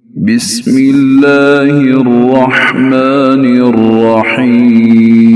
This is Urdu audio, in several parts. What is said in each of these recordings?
بسم الله الرحمن الرحيم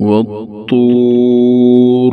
والطور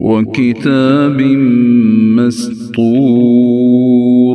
وكتاب مسطور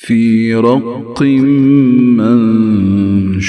في رق منشور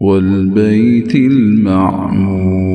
والبيت المعمور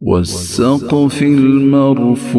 والسقف المرفوع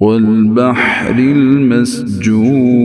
والبحر المسجور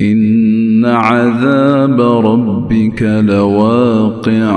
إن عذاب ربك لواقع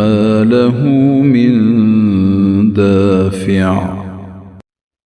ما له من دافع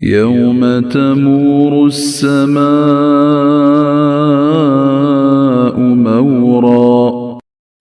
يوم تمور السماء مورا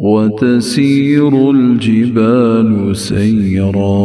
وتسير الجبال سيرا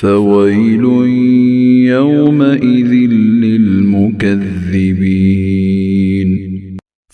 فويل يومئذ للمكذبين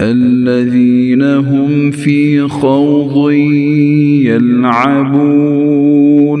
الذين هم في خوض يلعبون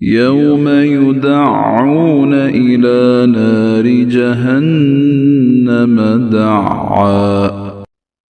يوم يدعون إلى نار جهنم دعا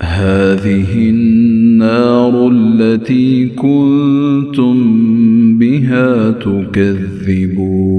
هذه النار التي كنتم بها تكذبون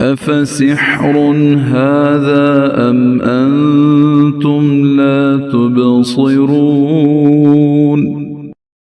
أفسحر هذا أم أنتم لا تبصرون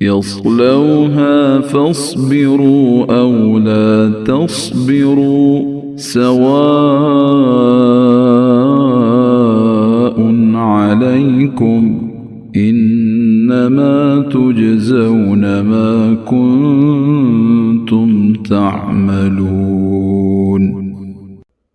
يصلوها فاصبروا أو لا تصبروا سواء عليكم إنما تجزون ما كنتم تعملون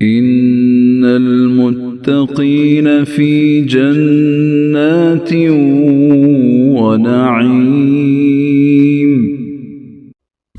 إن المتقين في جنات ونعيم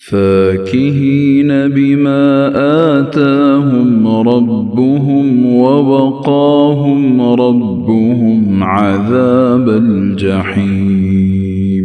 فاكهين بما آتاهم ربهم ووقاهم ربهم عذاب الجحيم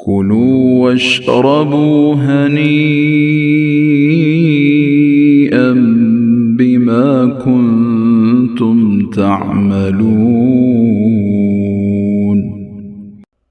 كلوا واشربوا هنيئا بما كنتم تعملون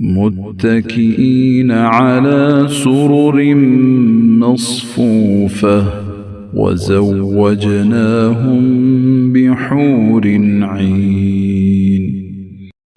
متكئين على سرر مصفوفة وزوجناهم بحور عين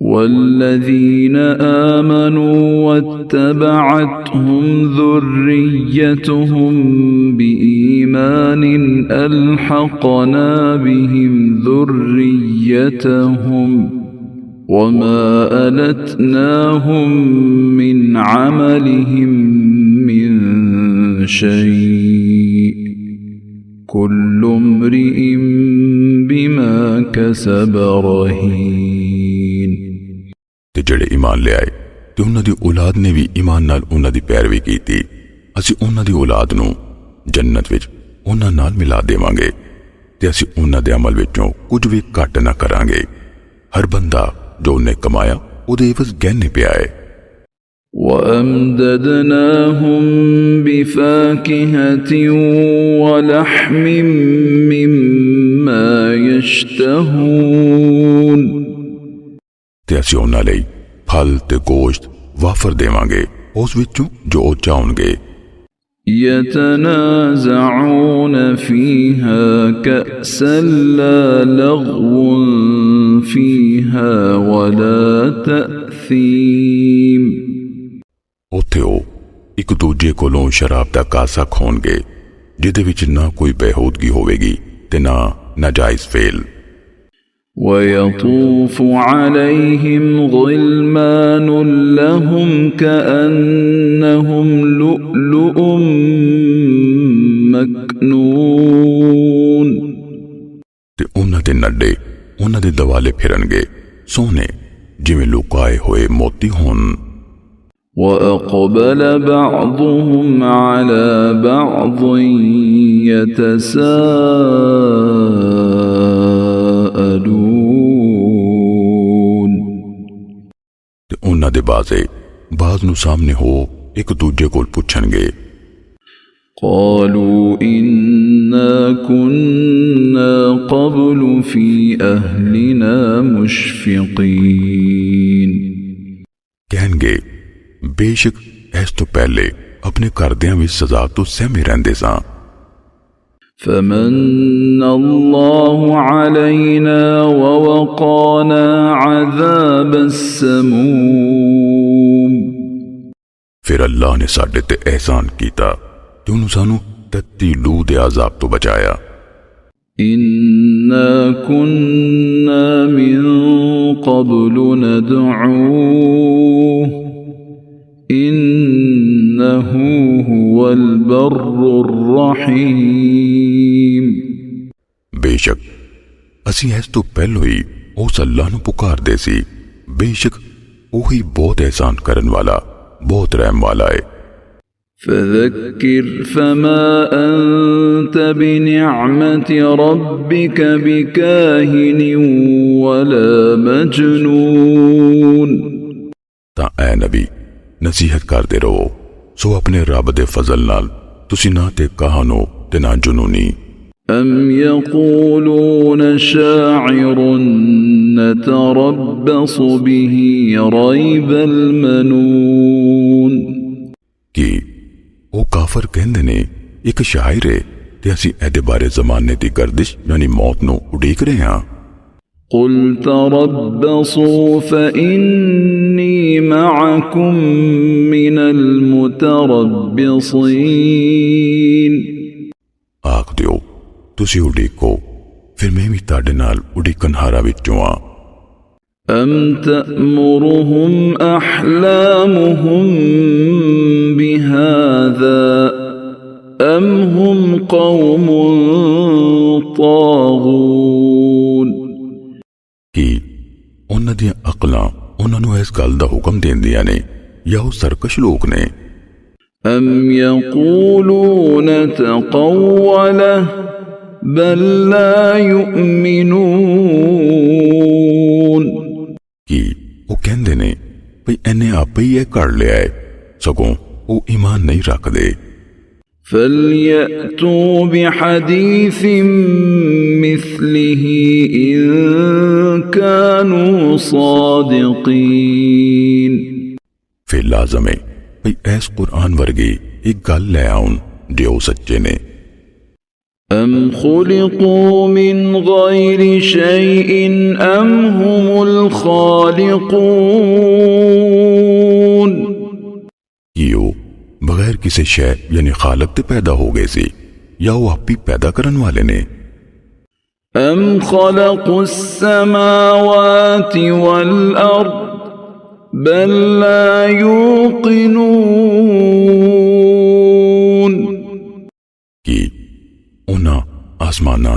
والذين آمنوا واتبعتهم ذريتهم بإيمان ألحقنا بهم ذريتهم وما ألتناهم من عملهم من شيء كل امرئ بما كسب رهين ਤੇ ਜਿਹੜੇ ਈਮਾਨ ਲਿਆਏ ਤੇ ਉਹਨਾਂ ਦੀ ਔਲਾਦ ਨੇ ਵੀ ਈਮਾਨ ਨਾਲ ਉਹਨਾਂ ਦੀ ਪੈਰਵੀ ਕੀਤੀ, ਅਸੀਂ ਉਹਨਾਂ ਦੀ ਔਲਾਦ ਨੂੰ ਜੰਨਤ ਵਿੱਚ ਉਹਨਾਂ ਨਾਲ ਮਿਲਾ ਦੇਵਾਂਗੇ ਤੇ ਅਸੀਂ ਉਹਨਾਂ ਦੇ ਅਮਲ ਵਿੱਚੋਂ ਕੁਝ ਵੀ ਘੱਟ ਨਾ ਕਰਾਂਗੇ। ਹਰ ਬੰਦਾ ਜੋ ਉਹਨੇ ਕਮਾਇਆ ਉਹਦੇ ਇਵਜ਼ ਗਹਿਣੇ ਪਿਆ ਹੈ। وأمددناهم بفاكهة ولحم مما يشتهون ਤੇ ਅਸੀਂ ਉਹਨਾਂ ਲਈ ਫਲ ਤੇ ਗੋਸ਼ਤ ਵਾਫਰ ਦੇਵਾਂਗੇ ਉਸ ਵਿੱਚੋਂ ਜੋ ਉਹ ਚਾਹੁਣਗੇ। يتنازعون فيها كأسا لا لغو فيها ولا تأثيم ਉੱਥੇ ਉਹ ਇੱਕ ਦੂਜੇ ਕੋਲੋਂ ਸ਼ਰਾਬ ਦਾ ਕਾਸਾ ਖੋਣਗੇ ਜਿਹਦੇ ਵਿੱਚ ਨਾ ਕੋਈ ਬੇਹੂਦਗੀ ਹੋਵੇਗੀ ਤੇ ਨਾ ਨਾਜਾਇਜ਼ ਫੇਲ। ويطوف عليهم غلمان لهم كأنهم لؤلؤ مكنون ਤੇ ਉਹਨਾਂ ਦੇ ਨੱਡੇ ਉਹਨਾਂ ਦੇ ਦੁਆਲੇ ਫਿਰਨਗੇ ਸੋਹਣੇ ਜਿਵੇਂ ਲੁਕਾਏ ਹੋਏ ਮੋਤੀ ਹੋਣ। وأقبل بعضهم على بعض يتساءلون ਤੇ ਉਹਨਾਂ ਦੇ ਬਾਜ਼ੇ ਬਾਜ਼ ਨੂੰ ਸਾਹਮਣੇ ਹੋ ਇੱਕ ਦੂਜੇ ਕੋਲ ਪੁੱਛਣਗੇ। قالوا إنا كنا قبل في أهلنا مشفقين ਕਹਿਣਗੇ ਬੇਸ਼ੱਕ ਇਸ ਤੋਂ ਪਹਿਲੇ ਆਪਣੇ ਘਰਦਿਆਂ ਵਿੱਚ ਸਜ਼ਾ ਤੋਂ ਸਹਿਮੇ ਰਹਿੰਦੇ ਸਾਂ। فمن الله علينا ووقانا عذاب السموم ਫਿਰ ਅੱਲਾਹ ਨੇ ਸਾਡੇ ਤੇ ਅਹਿਸਾਨ ਕੀਤਾ ਤੇ ਉਹਨੂੰ ਸਾਨੂੰ ਤੱਤੀ ਲੂ ਦੇ ਅਜ਼ਾਬ ਤੋਂ ਬਚਾਇਆ। إنا كنا من قبل ندعوه إنه هو البر الرحيم ਬੇਸ਼ੱਕ ਅਸੀਂ ਇਸ ਤੋਂ ਪਹਿਲਾਂ ਹੀ ਉਸ ਅੱਲਾਹ ਨੂੰ ਪੁਕਾਰਦੇ ਸੀ, ਬੇਸ਼ੱਕ ਉਹੀ ਬਹੁਤ ਅਹਿਸਾਨ ਕਰਨ ਵਾਲਾ ਬਹੁਤ ਰਹਿਮ ਵਾਲਾ ਹੈ। فذكر فما أنت بنعمة ربك بكاهن ولا مجنون ਤਾਂ ਐ ਨਬੀ ਨਸੀਹਤ ਕਰਦੇ ਰਹੋ, ਸੋ ਆਪਣੇ ਰੱਬ ਦੇ ਫਜ਼ਲ ਨਾਲ ਤੁਸੀਂ ਨਾ ਤੇ ਕਹਾਨੋ ਤੇ ਨਾ ਜਨੂਨੀ। أم يقولون شاعر نتربص به ريب المنون ਕਿ ਉਹ ਕਾਫਰ ਕਹਿੰਦੇ ਨੇ ਇੱਕ ਸ਼ਾਇਰ ਹੈ ਤੇ ਅਸੀਂ ਇਹਦੇ ਬਾਰੇ ਜ਼ਮਾਨੇ ਦੀ ਗਰਦਿਸ਼ ਯਾਨੀ ਮੌਤ ਨੂੰ ਉਡੀਕ ਰਹੇ ਹਾਂ। قل تربصوا فإني معكم من المتربصين ਆਖ ਦਿਓ ਤੁਸੀਂ ਉਡੀਕੋ, ਫਿਰ ਮੈਂ ਵੀ ਤੁਹਾਡੇ ਨਾਲ ਉਡੀਕਣਹਾਰਾਂ ਵਿੱਚੋਂ ਆ। أم تأمرهم أحلامهم بهذا أم هم قوم طاغون ਕਿ ਉਹਨਾਂ ਦੀਆਂ ਅਕਲਾਂ ਉਹਨਾਂ ਨੂੰ ਇਸ ਗੱਲ ਦਾ ਹੁਕਮ ਦਿੰਦੀਆਂ ਨੇ ਜਾਂ ਉਹ ਸਰਕਸ਼ ਲੋਕ ਨੇ। أم يقولون تقوله بل لا يؤمنون ਕਿ ਉਹ ਕਹਿੰਦੇ ਨੇ ਭਈ ਇਹਨੇ ਆਪੇ ਹੀ ਇਹ ਕਰ ਲਿਆ ਹੈ, ਸਗੋਂ ਉਹ ਈਮਾਨ ਨਹੀਂ ਰੱਖਦੇ। فليأتوا بحديث مثله إن كانوا صادقين ਫਿਰ ਲਾਜ਼ਮ ਹੈ ਭਈ ਇਸ ਕੁਰਾਨ ਵਰਗੀ ਇੱਕ ਗੱਲ ਲੈ ਆਉਣ ਜੇ ਉਹ ਸੱਚੇ ਨੇ। أم خلقوا من غير شيء أم هم الخالقون ਕਿ ਉਹ ਬਗੈਰ ਕਿਸੇ ਸ਼ੈ ਯਾਨੀ ਖਾਲਕ ਤੇ ਪੈਦਾ ਹੋ ਗਏ ਸੀ ਜਾਂ ਉਹ ਆਪ ਹੀ ਪੈਦਾ ਕਰਨ ਵਾਲੇ ਨੇ। أم خلقوا السماوات والأرض بل لا يوقنون ਕਿ ਉਹਨਾਂ ਆਸਮਾਨਾਂ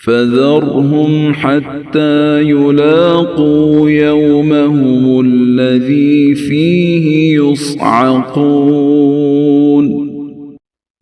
فذرهم حتى يلاقوا يومهم الذي فيه يصعقون,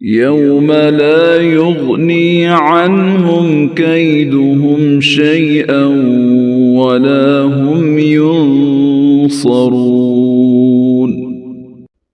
يوم لا يغني عنهم كيدهم شيئا ولا هم ينصرون,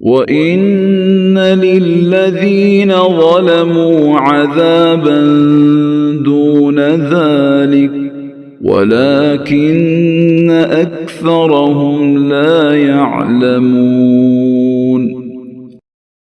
وإن للذين ظلموا عذابا دون ذلك ولكن أكثرهم لا يعلمون,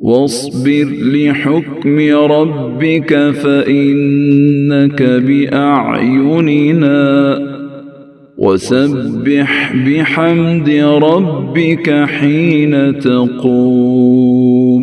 واصبر لحكم ربك فإنك بأعيننا وسبح بحمد ربك حين تقوم,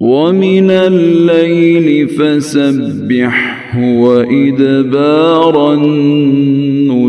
ومن الليل فسبحه وإدبار النجوم,